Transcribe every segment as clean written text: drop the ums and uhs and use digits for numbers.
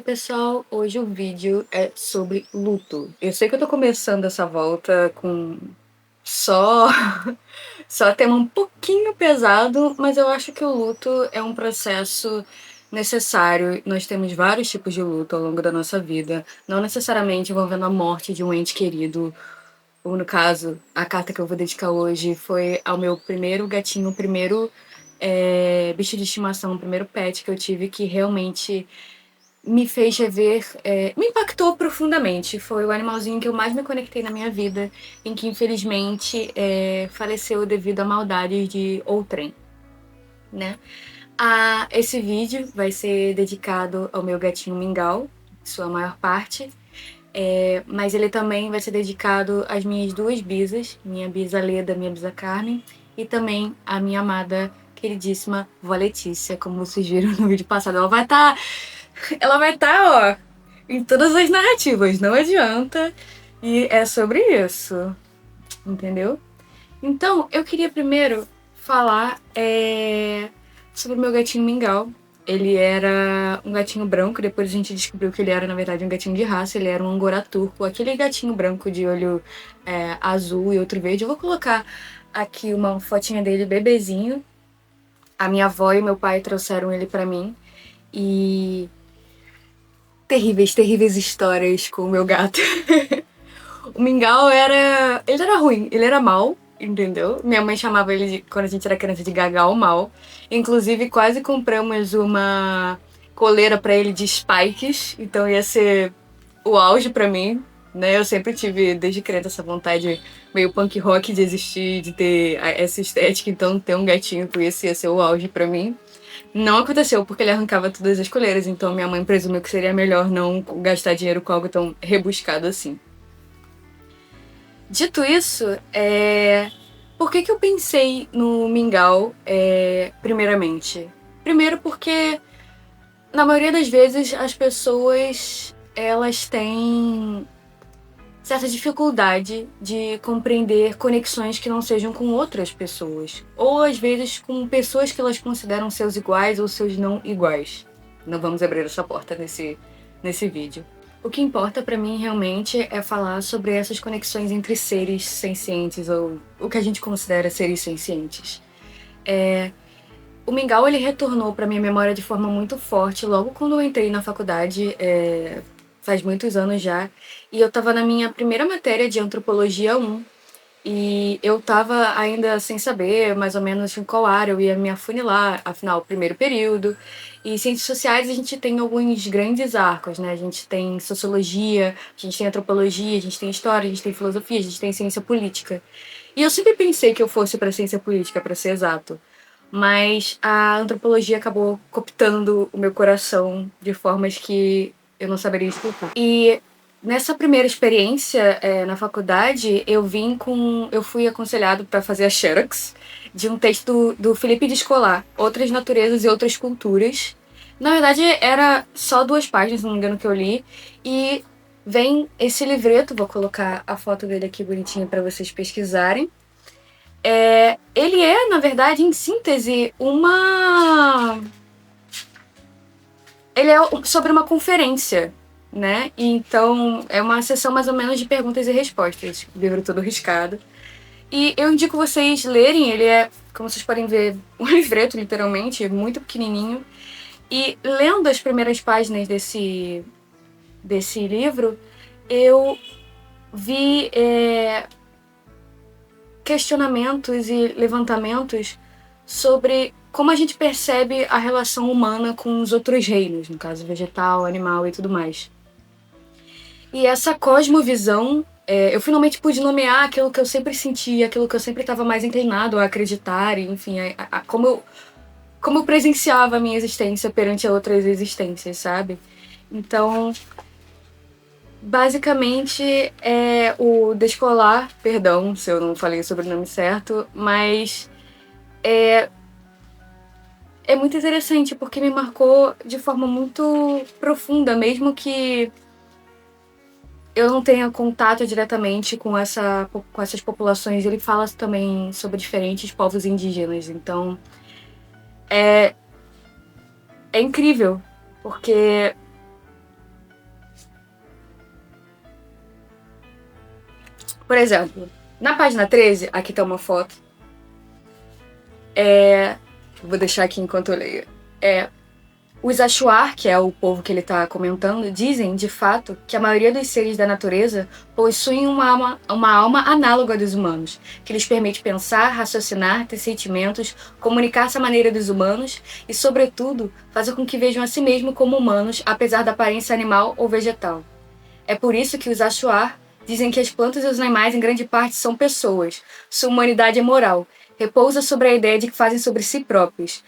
aí, pessoal, hoje o vídeo é sobre luto. Eu sei que eu tô começando essa volta com só só tema um pouquinho pesado, mas eu acho que o luto é um processo necessário. Nós temos vários tipos de luto ao longo da nossa vida, não necessariamente envolvendo a morte de um ente querido. Ou no caso, a carta que eu vou dedicar hoje foi ao meu primeiro gatinho, o primeiro bicho de estimação, o primeiro pet que eu tive que realmente me fez rever, me impactou profundamente. Foi o animalzinho que eu mais me conectei na minha vida, em que infelizmente faleceu devido a maldades de outrem, né? Esse vídeo vai ser dedicado ao meu gatinho Mingau, sua maior parte, mas ele também vai ser dedicado às minhas duas bisas, minha bisa Leda, minha bisa Carmen, e também à minha amada, queridíssima vó Letícia, como vocês viram no vídeo passado. Ela vai estar, ó, em todas as narrativas, não adianta. E é sobre isso, entendeu? Então, eu queria primeiro falar sobre o meu gatinho Mingau. Ele era um gatinho branco, depois a gente descobriu que ele era, na verdade, um gatinho de raça. Ele era um angora turco, aquele gatinho branco de olho azul e outro verde. Eu vou colocar aqui uma fotinha dele, bebezinho. A minha avó e meu pai trouxeram ele pra mim. E terríveis, terríveis histórias com o meu gato. O Mingau era... Ele era ruim, ele era mau, entendeu? Minha mãe chamava ele, quando a gente era criança, de Gagal Mal. Inclusive, quase compramos uma coleira pra ele de spikes, então ia ser o auge pra mim, né? Eu sempre tive, desde criança, essa vontade meio punk rock de existir, de ter essa estética, então ter um gatinho com isso ia ser o auge pra mim. Não aconteceu porque ele arrancava todas as coleiras, então minha mãe presumiu que seria melhor não gastar dinheiro com algo tão rebuscado assim. Dito isso, por que eu pensei no Mingau primeiramente? Primeiro porque, na maioria das vezes, as pessoas elas têm certa dificuldade de compreender conexões que não sejam com outras pessoas. Ou, às vezes, com pessoas que elas consideram seus iguais ou seus não iguais. Não vamos abrir essa porta nesse vídeo. O que importa pra mim realmente é falar sobre essas conexões entre seres sencientes, ou o que a gente considera seres sencientes. O Mingau ele retornou pra minha memória de forma muito forte logo quando eu entrei na faculdade, faz muitos anos já, e eu tava na minha primeira matéria de Antropologia 1, e eu tava ainda sem saber mais ou menos em qual área eu ia me afunilar, afinal, primeiro período. E ciências sociais a gente tem alguns grandes arcos, né? A gente tem sociologia, a gente tem antropologia, a gente tem história, a gente tem filosofia, a gente tem ciência política. E eu sempre pensei que eu fosse para ciência política, para ser exato. Mas a antropologia acabou cooptando o meu coração de formas que eu não saberia explicar. E nessa primeira experiência na faculdade, eu fui aconselhado para fazer a xerox de um texto do Felipe Descolar, Outras Naturezas e Outras Culturas. Na verdade, era só 2 páginas, se não me engano, que eu li. E vem esse livreto, vou colocar a foto dele aqui bonitinha para vocês pesquisarem. Ele é, na verdade, em síntese, ele é sobre uma conferência, né? Então, é uma sessão mais ou menos de perguntas e respostas. O livro todo riscado. E eu indico vocês lerem, ele é, como vocês podem ver, um livreto, literalmente, muito pequenininho. E lendo as primeiras páginas desse livro, eu vi questionamentos e levantamentos sobre como a gente percebe a relação humana com os outros reinos, no caso vegetal, animal e tudo mais. E essa cosmovisão, eu finalmente pude nomear aquilo que eu sempre senti, aquilo que eu sempre estava mais inclinado a acreditar, e, enfim, como eu presenciava a minha existência perante a outras existências, sabe? Então, basicamente, o Descolar, perdão se eu não falei o sobrenome certo, mas é muito interessante porque me marcou de forma muito profunda, mesmo que eu não tenha contato diretamente com essas populações. Ele fala também sobre diferentes povos indígenas, então é incrível, porque Por exemplo, na página 13, aqui tá uma foto. Vou deixar aqui enquanto eu leio. Os Ashuar, que é o povo que ele está comentando, dizem, de fato, que a maioria dos seres da natureza possuem uma alma análoga dos humanos, que lhes permite pensar, raciocinar, ter sentimentos, comunicar-se à maneira dos humanos e, sobretudo, fazer com que vejam a si mesmos como humanos, apesar da aparência animal ou vegetal. É por isso que os Ashuar dizem que as plantas e os animais, em grande parte, são pessoas. Sua humanidade é moral, repousa sobre a ideia de que fazem sobre si próprios.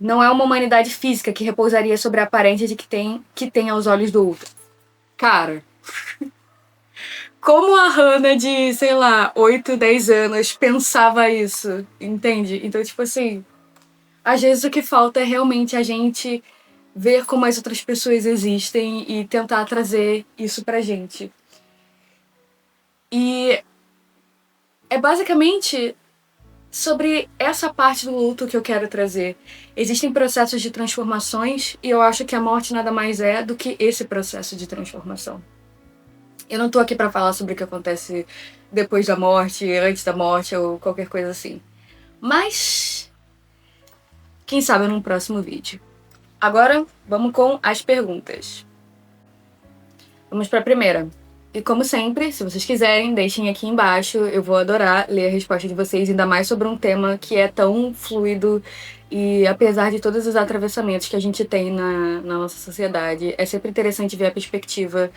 Não é uma humanidade física que repousaria sobre a aparência de que tem aos olhos do outro. Cara, como a Hannah de, sei lá, 8, 10 anos pensava isso, entende? Então, tipo assim, às vezes o que falta é realmente a gente ver como as outras pessoas existem e tentar trazer isso pra gente. E é basicamente sobre essa parte do luto que eu quero trazer. Existem processos de transformações e eu acho que a morte nada mais é do que esse processo de transformação. Eu não tô aqui pra falar sobre o que acontece depois da morte, antes da morte ou qualquer coisa assim. Mas quem sabe num próximo vídeo. Agora, vamos com as perguntas. Vamos pra primeira. E como sempre, se vocês quiserem, deixem aqui embaixo. Eu vou adorar ler a resposta de vocês, ainda mais sobre um tema que é tão fluido e apesar de todos os atravessamentos que a gente tem na nossa sociedade, é sempre interessante ver a perspectiva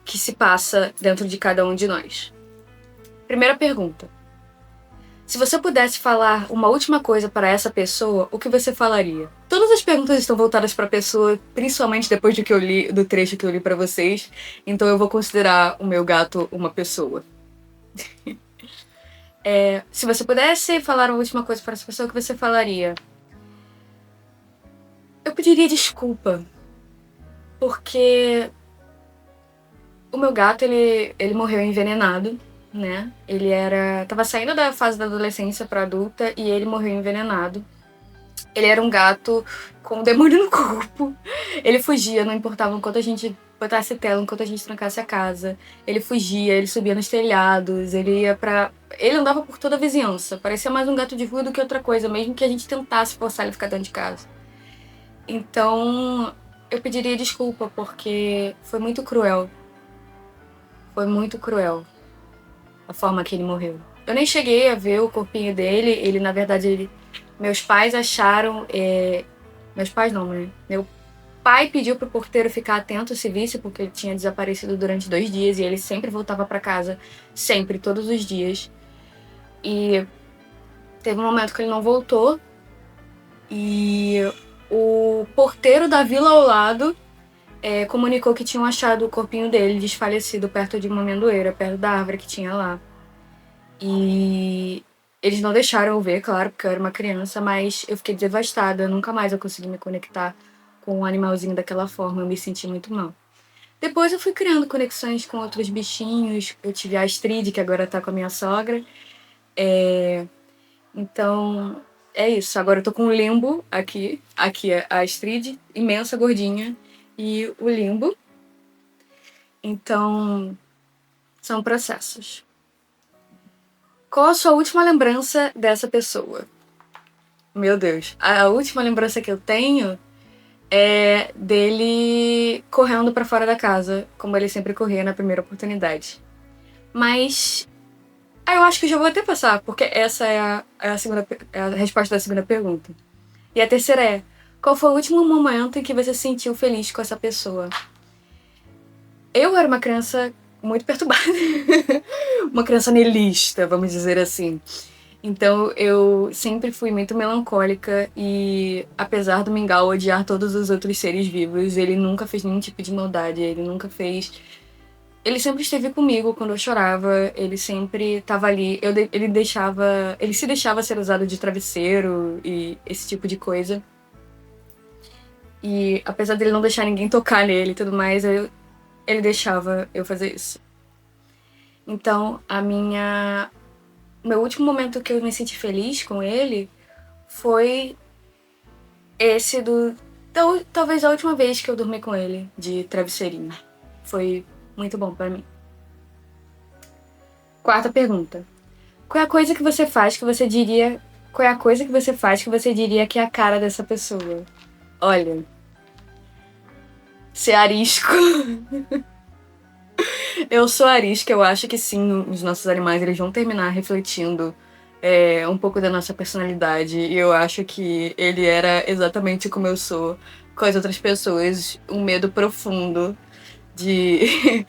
que se passa dentro de cada um de nós. Primeira pergunta. Se você pudesse falar uma última coisa para essa pessoa, o que você falaria? Todas as perguntas estão voltadas para a pessoa, principalmente depois do que eu li, do trecho que eu li para vocês. Então eu vou considerar o meu gato uma pessoa. Se você pudesse falar uma última coisa para essa pessoa, o que você falaria? Eu pediria desculpa, porque o meu gato ele morreu envenenado, né? Ele tava saindo da fase da adolescência para adulta e ele morreu envenenado. Ele era um gato com um demônio no corpo. Ele fugia, não importava enquanto a gente botasse tela, enquanto a gente trancasse a casa. Ele fugia, ele subia nos telhados, ele andava por toda a vizinhança. Parecia mais um gato de rua do que outra coisa, mesmo que a gente tentasse forçar ele a ficar dentro de casa. Então, eu pediria desculpa, porque foi muito cruel. Foi muito cruel a forma que ele morreu. Eu nem cheguei a ver o corpinho dele. Ele, na verdade, meus pais acharam... Meus pais não, né? Meu pai pediu pro porteiro ficar atento se visse, porque ele tinha desaparecido durante 2 dias e ele sempre voltava pra casa. Sempre, todos os dias. E teve um momento que ele não voltou. E o porteiro da vila ao lado comunicou que tinham achado o corpinho dele desfalecido perto de uma amendoeira, perto da árvore que tinha lá. E eles não deixaram eu ver, claro, porque eu era uma criança, mas eu fiquei devastada. Nunca mais eu consegui me conectar com um animalzinho daquela forma. Eu me senti muito mal. Depois eu fui criando conexões com outros bichinhos. Eu tive a Astrid, que agora tá com a minha sogra. Então, é isso. Agora eu tô com o Limbo aqui. Aqui é a Astrid, imensa, gordinha. E o Limbo. Então, são processos. Qual a sua última lembrança dessa pessoa? Meu Deus. A última lembrança que eu tenho é dele correndo pra fora da casa, como ele sempre corria na primeira oportunidade. Mas eu acho que eu já vou até passar, porque essa é a resposta da segunda pergunta. E a terceira é: qual foi o último momento em que você se sentiu feliz com essa pessoa? Eu era uma criança muito perturbada. Uma criança niilista, vamos dizer assim. Então eu sempre fui muito melancólica e, apesar do Mingau odiar todos os outros seres vivos, ele nunca fez nenhum tipo de maldade, ele nunca fez... Ele sempre esteve comigo quando eu chorava, ele sempre estava ali, ele se deixava ser usado de travesseiro e esse tipo de coisa. E apesar dele não deixar ninguém tocar nele e tudo mais, ele deixava eu fazer isso. Então, meu último momento que eu me senti feliz com ele foi esse talvez a última vez que eu dormi com ele, de travesseirinho. Foi muito bom pra mim. Quarta pergunta. Qual é a coisa que você faz que você diria... Qual é a coisa que você faz que você diria que é a cara dessa pessoa? Olha... Ser arisco. Eu sou arisca, eu acho que sim, os nossos animais eles vão terminar refletindo um pouco da nossa personalidade. E eu acho que ele era exatamente como eu sou com as outras pessoas, um medo profundo de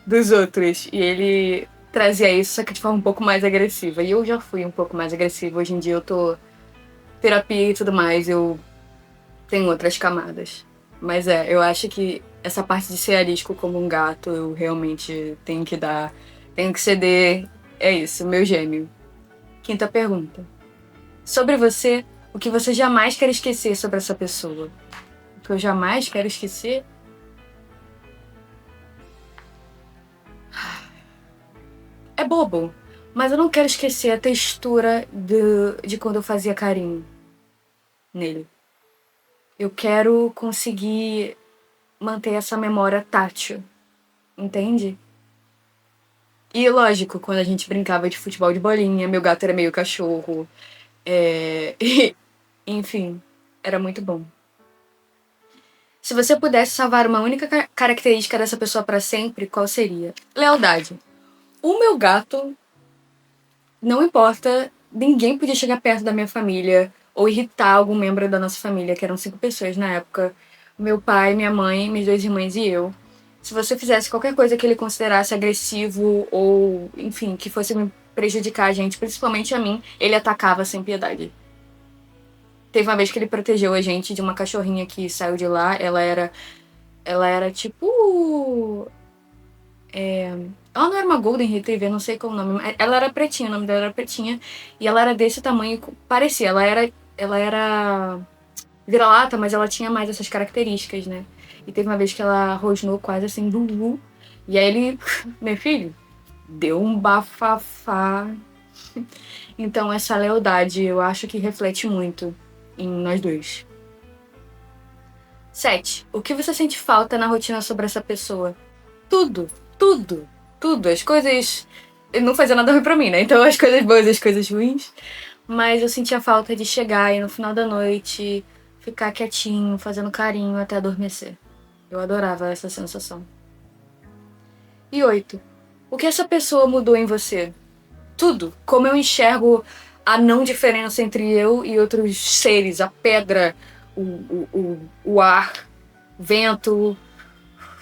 dos outros. E ele trazia isso, só que de forma um pouco mais agressiva. E eu já fui um pouco mais agressiva. Hoje em dia eu tô terapia e tudo mais, eu tenho outras camadas. Mas eu acho que essa parte de ser arisco como um gato, eu realmente tenho que ceder. É isso, meu gêmeo. Quinta pergunta. Sobre você, o que você jamais quer esquecer sobre essa pessoa? O que eu jamais quero esquecer? É bobo, mas eu não quero esquecer a textura de quando eu fazia carinho nele. Eu quero conseguir manter essa memória tátil, entende? E lógico, quando a gente brincava de futebol de bolinha, meu gato era meio cachorro. Enfim, era muito bom. Se você pudesse salvar uma única característica dessa pessoa pra sempre, qual seria? Lealdade. O meu gato, não importa, ninguém podia chegar perto da minha família ou irritar algum membro da nossa família, que eram 5 pessoas na época. Meu pai, minha mãe, minhas 2 irmãs e eu. Se você fizesse qualquer coisa que ele considerasse agressivo ou, enfim, que fosse me prejudicar a gente, principalmente a mim, ele atacava sem piedade. Teve uma vez que ele protegeu a gente de uma cachorrinha que saiu de lá. Ela era tipo... Ela não era uma Golden Retriever, não sei qual o nome. Mas ela era pretinha, o nome dela era Pretinha. E ela era desse tamanho, parecia. Ela era vira-lata, mas ela tinha mais essas características, né? E teve uma vez que ela rosnou quase assim, Lulu. E aí ele, meu filho, deu um bafafá. Então essa lealdade eu acho que reflete muito em nós dois. 7. O que você sente falta na rotina sobre essa pessoa? Tudo, tudo, tudo. As coisas... Ele não fazia nada ruim pra mim, né? Então as coisas boas e as coisas ruins. Mas eu sentia falta de chegar e no final da noite ficar quietinho, fazendo carinho até adormecer. Eu adorava essa sensação. E 8. O que essa pessoa mudou em você? Tudo. Como eu enxergo a não diferença entre eu e outros seres. A pedra, o ar, o vento,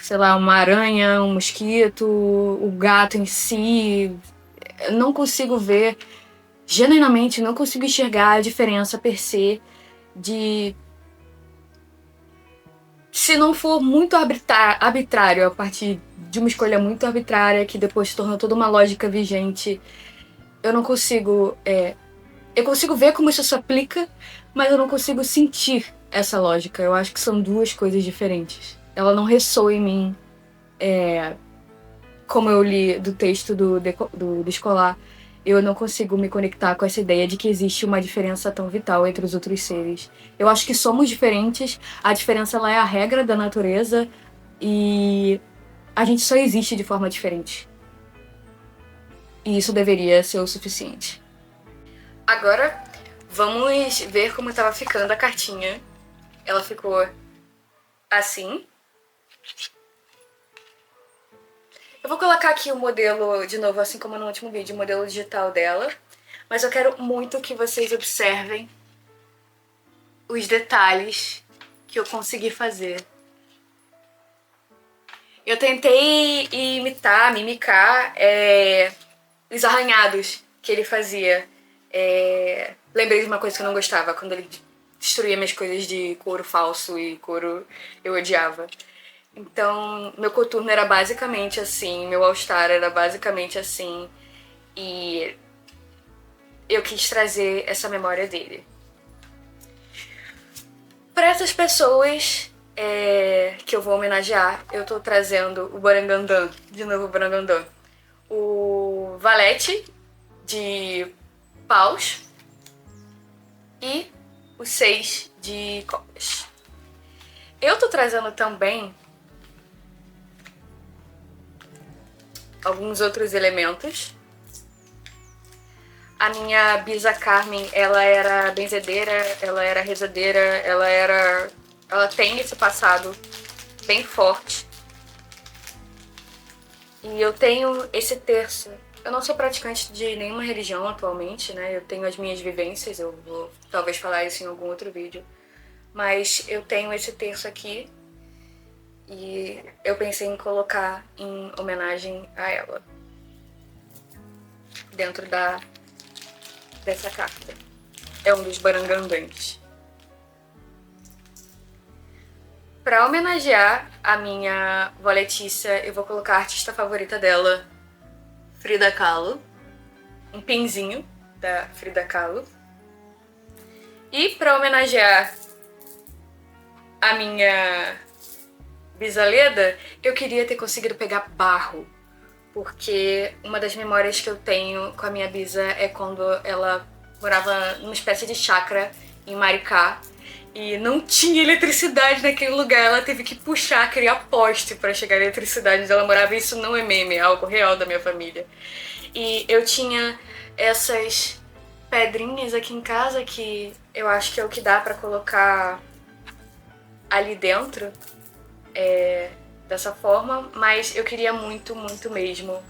sei lá, uma aranha, um mosquito, o gato em si. Eu não consigo ver, genuinamente, não consigo enxergar a diferença per se de... Se não for muito arbitrário, a partir de uma escolha muito arbitrária que depois se torna toda uma lógica vigente, eu não consigo... eu consigo ver como isso se aplica, mas eu não consigo sentir essa lógica. Eu acho que são duas coisas diferentes. Ela não ressoa em mim, como eu li do texto do Descolar. Eu não consigo me conectar com essa ideia de que existe uma diferença tão vital entre os outros seres. Eu acho que somos diferentes, a diferença ela é a regra da natureza e a gente só existe de forma diferente. E isso deveria ser o suficiente. Agora, vamos ver como estava ficando a cartinha. Ela ficou assim. Eu vou colocar aqui o modelo de novo, assim como no último vídeo, o modelo digital dela. Mas eu quero muito que vocês observem os detalhes que eu consegui fazer. Eu tentei mimicar os arranhados que ele fazia. Lembrei de uma coisa que eu não gostava, quando ele destruía minhas coisas de couro falso e couro eu odiava. Então, meu coturno era basicamente assim, meu all-star era basicamente assim, e eu quis trazer essa memória dele. Para essas pessoas que eu vou homenagear, eu tô trazendo o Barangandã, de novo o Barangandã, o Valete de paus e o 6 de copas. Eu tô trazendo também alguns outros elementos. A minha bisa Carmen, ela era benzedeira, ela era rezadeira, ela tem esse passado bem forte. E eu tenho esse terço. Eu não sou praticante de nenhuma religião atualmente, né? Eu tenho as minhas vivências, eu vou talvez falar isso em algum outro vídeo. Mas eu tenho esse terço aqui e eu pensei em colocar em homenagem a ela. Dentro dessa carta. É um dos barangandantes. Pra homenagear a minha avó Letícia, eu vou colocar a artista favorita dela, Frida Kahlo. Um pinzinho da Frida Kahlo. E pra homenagear a minha bisaleda, eu queria ter conseguido pegar barro. Porque uma das memórias que eu tenho com a minha bisa é quando ela morava numa espécie de chácara em Maricá e não tinha eletricidade naquele lugar. Ela teve que puxar, criar poste para chegar à eletricidade onde ela morava. Isso não é meme, é algo real da minha família. E eu tinha essas pedrinhas aqui em casa que eu acho que é o que dá para colocar ali dentro. Dessa forma, mas eu queria muito, muito mesmo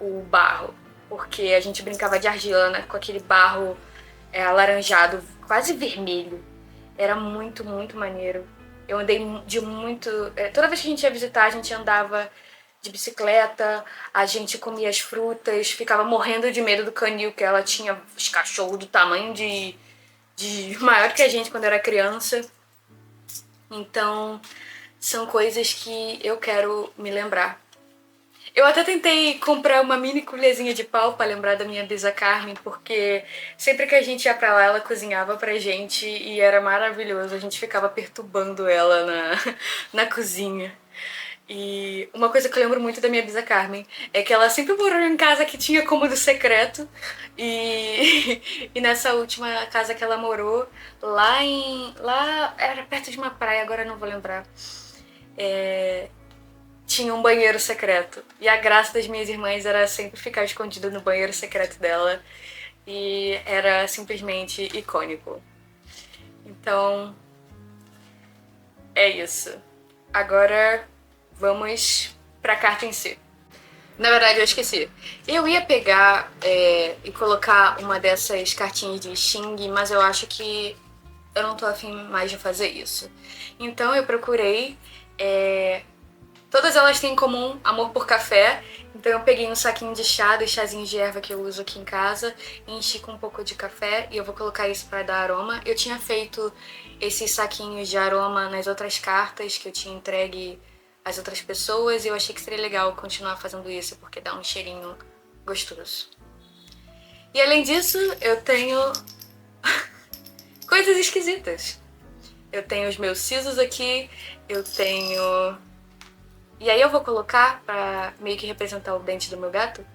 o barro, porque a gente brincava de argila, né, com aquele barro alaranjado, quase vermelho. Era muito, muito maneiro. Eu andei de muito... toda vez que a gente ia visitar, a gente andava de bicicleta, a gente comia as frutas, ficava morrendo de medo do canil, que ela tinha os cachorros do tamanho de maior que a gente quando era criança. Então, são coisas que eu quero me lembrar. Eu até tentei comprar uma mini colherzinha de pau pra lembrar da minha bisa Carmen, porque sempre que a gente ia pra lá, ela cozinhava pra gente e era maravilhoso. A gente ficava perturbando ela na cozinha. E uma coisa que eu lembro muito da minha bisa Carmen é que ela sempre morou em casa que tinha cômodo secreto. E nessa última casa que ela morou, lá era perto de uma praia, agora eu não vou lembrar. Tinha um banheiro secreto. E a graça das minhas irmãs era sempre ficar escondida no banheiro secreto dela. E era simplesmente icônico. Então, é isso. Agora vamos pra carta em si. Na verdade, eu esqueci. Eu ia pegar e colocar uma dessas cartinhas de Xing, mas eu acho que eu não tô afim mais de fazer isso. Então eu procurei... todas elas têm em comum amor por café, então eu peguei um saquinho de chá, dos chazinhos de erva que eu uso aqui em casa, enchi com um pouco de café e eu vou colocar isso pra dar aroma. Eu tinha feito esses saquinhos de aroma nas outras cartas que eu tinha entregue às outras pessoas e eu achei que seria legal continuar fazendo isso porque dá um cheirinho gostoso. E além disso, eu tenho coisas esquisitas. Eu tenho os meus sisos aqui, eu tenho... E aí eu vou colocar, pra meio que representar o dente do meu gato,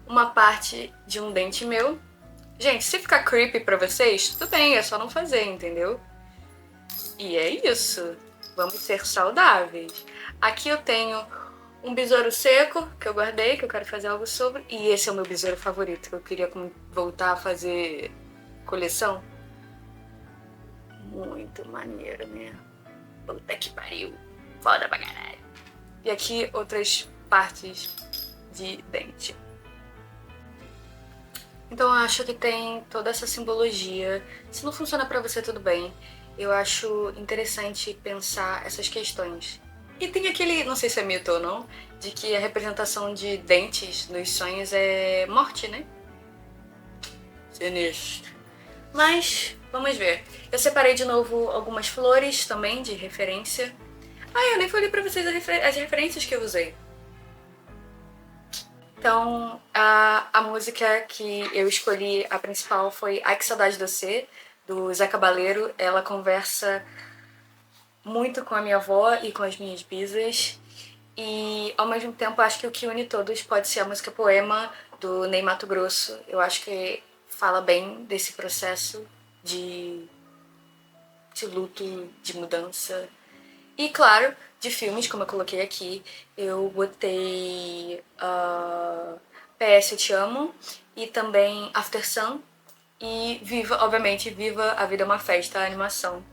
uma parte de um dente meu. Gente, se ficar creepy pra vocês, tudo bem, é só não fazer, entendeu? E é isso. Vamos ser saudáveis. Aqui eu tenho um besouro seco, que eu guardei, que eu quero fazer algo sobre. E esse é o meu besouro favorito, que eu queria voltar a fazer coleção. Muito maneiro, né? Puta que pariu. Foda pra caralho. E aqui outras partes de dente. Então eu acho que tem toda essa simbologia. Se não funciona pra você, tudo bem. Eu acho interessante pensar essas questões. E tem aquele, não sei se é mito ou não, de que a representação de dentes nos sonhos é morte, né? Sinistro. Mas, vamos ver. Eu separei de novo algumas flores também de referência. Eu nem falei pra vocês as referências que eu usei. Então, a música que eu escolhi, a principal, foi Ai Que Saudade de Você, do Zé Cabaleiro. Ela conversa muito com a minha avó e com as minhas bisas. E, ao mesmo tempo, acho que o que une todos pode ser a música Poema, do Ney Matogrosso. Eu acho que fala bem desse processo de luto, de mudança. E, claro, de filmes, como eu coloquei aqui, eu botei PS Eu Te Amo e também After Sun. E obviamente, Viva a Vida é uma Festa, a animação.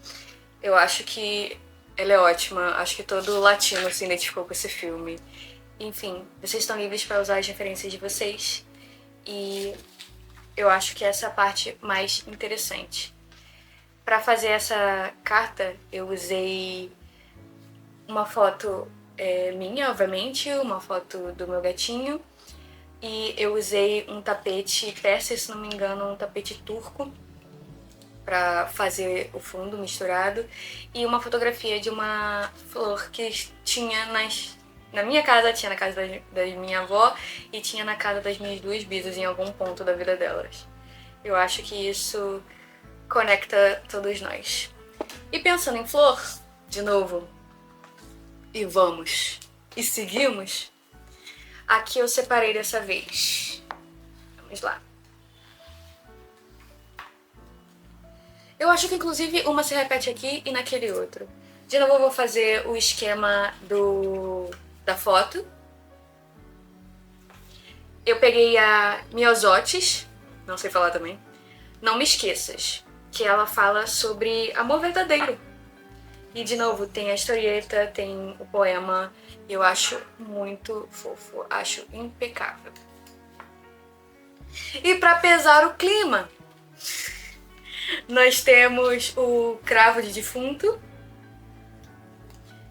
Eu acho que ela é ótima, acho que todo latino se identificou com esse filme. Enfim, vocês estão livres para usar as referências de vocês e eu acho que essa é a parte mais interessante. Para fazer essa carta, eu usei uma foto minha, obviamente, uma foto do meu gatinho, e eu usei um tapete persa, se não me engano, um tapete turco, para fazer o fundo misturado, e uma fotografia de uma flor que tinha na minha casa, tinha na casa da minha avó e tinha na casa das minhas duas bisas em algum ponto da vida delas. Eu acho que isso conecta todos nós. E pensando em flor, de novo, e vamos, e seguimos, aqui eu separei dessa vez. Vamos lá. Eu acho que inclusive uma se repete aqui e naquele outro. De novo eu vou fazer o esquema da foto. Eu peguei a Miosotis, não sei falar também, Não Me Esqueças, que ela fala sobre amor verdadeiro. E de novo tem a historieta, tem o poema, e eu acho muito fofo, acho impecável. E para pesar o clima, nós temos o cravo de defunto,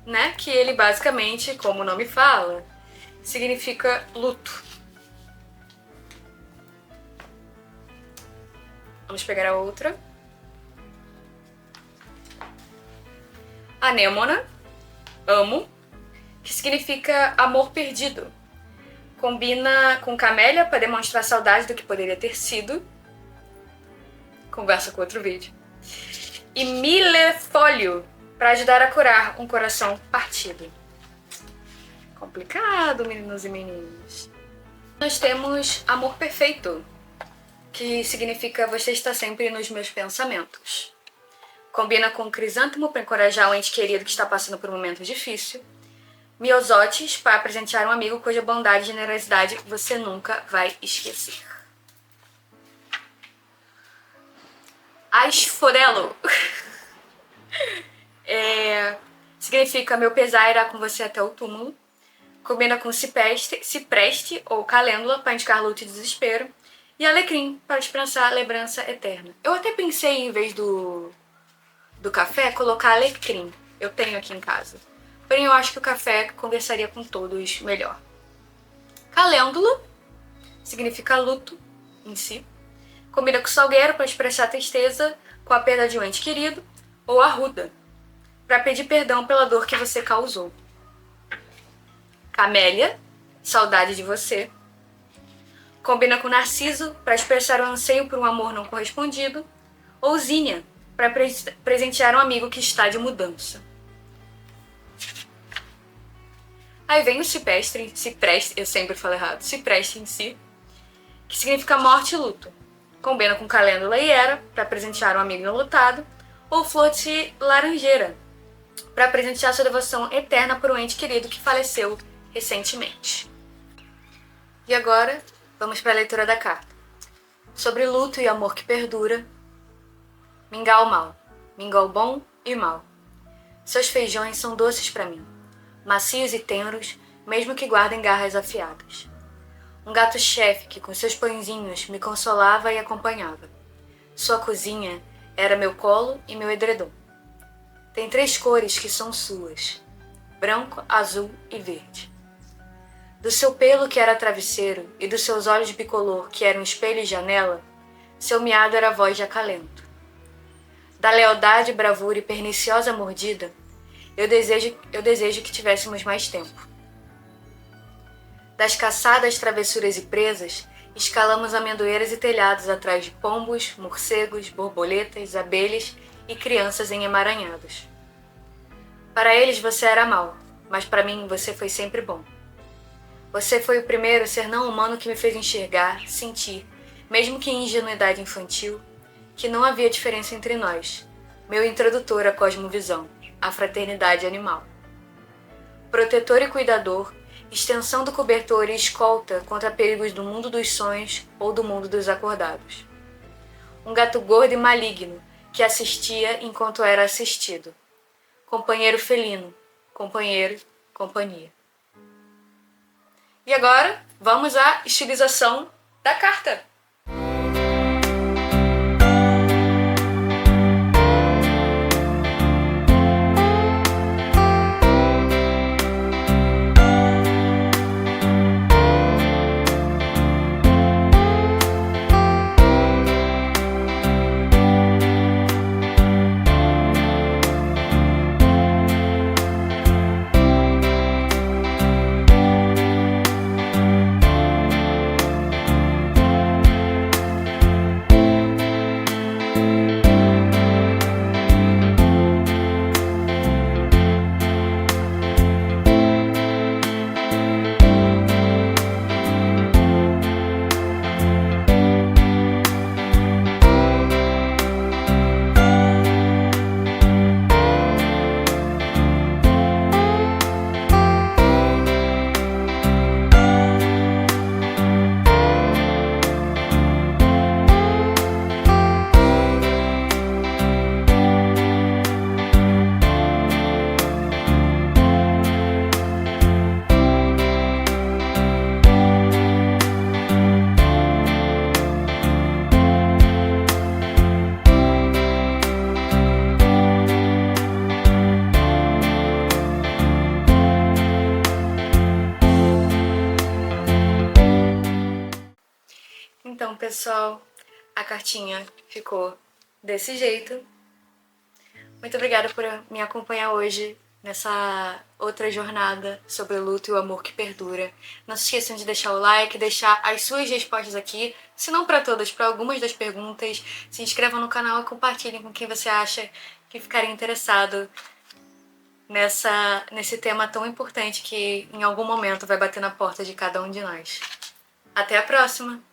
né? Que ele basicamente, como o nome fala, significa luto. Vamos pegar a outra. Anêmona, amo, que significa amor perdido. Combina com camélia para demonstrar saudade do que poderia ter sido. Conversa com outro vídeo. E milefólio, para ajudar a curar um coração partido. Complicado, meninos e meninas. Nós temos amor perfeito, que significa você está sempre nos meus pensamentos. Combina com crisântemo para encorajar um ente querido que está passando por um momento difícil. Miosotis para presentear um amigo cuja bondade e generosidade você nunca vai esquecer. Asfodelo significa meu pesar irá com você até o túmulo. Combina com cipreste ou calêndula para indicar luto e desespero. E alecrim para dispensar lembrança eterna. Eu até pensei, em vez do café, colocar alecrim. Eu tenho aqui em casa. Porém, eu acho que o café conversaria com todos melhor. Calêndula significa luto em si. Combina com salgueiro para expressar tristeza com a perda de um ente querido. Ou arruda para pedir perdão pela dor que você causou. Camélia, saudade de você. Combina com narciso para expressar o anseio por um amor não correspondido. Ou zinnia para presentear um amigo que está de mudança. Aí vem o cipreste, eu sempre falo errado, cipreste em si, que significa morte e luto. Combina com calêndula e era, para presentear um amigo enlutado, ou flor de laranjeira, para presentear sua devoção eterna por um ente querido que faleceu recentemente. E agora, vamos para a leitura da carta. Sobre luto e amor que perdura, mingau mal, mingau bom e mal. Seus feijões são doces para mim, macios e tenros, mesmo que guardem garras afiadas. Um gato-chefe que com seus pãezinhos me consolava e acompanhava. Sua cozinha era meu colo e meu edredom. Tem 3 cores que são suas, branco, azul e verde. Do seu pelo que era travesseiro e dos seus olhos bicolor que eram espelho e janela, seu miado era voz de acalento. Da lealdade, bravura e perniciosa mordida, eu desejo que tivéssemos mais tempo. Das caçadas, travessuras e presas, escalamos amendoeiras e telhados atrás de pombos, morcegos, borboletas, abelhas e crianças em emaranhados. Para eles você era mau, mas para mim você foi sempre bom. Você foi o primeiro ser não humano que me fez enxergar, sentir, mesmo que em ingenuidade infantil, que não havia diferença entre nós, meu introdutor à cosmovisão, à fraternidade animal. Protetor e cuidador, extensão do cobertor e escolta contra perigos do mundo dos sonhos ou do mundo dos acordados. Um gato gordo e maligno que assistia enquanto era assistido. Companheiro felino, companheiro, companhia. E agora, vamos à estilização da carta. Então, pessoal, a cartinha ficou desse jeito. Muito obrigada por me acompanhar hoje nessa outra jornada sobre o luto e o amor que perdura. Não se esqueçam de deixar o like, deixar as suas respostas aqui, se não para todas, para algumas das perguntas. Se inscrevam no canal e compartilhem com quem você acha que ficaria interessado nesse tema tão importante que em algum momento vai bater na porta de cada um de nós. Até a próxima!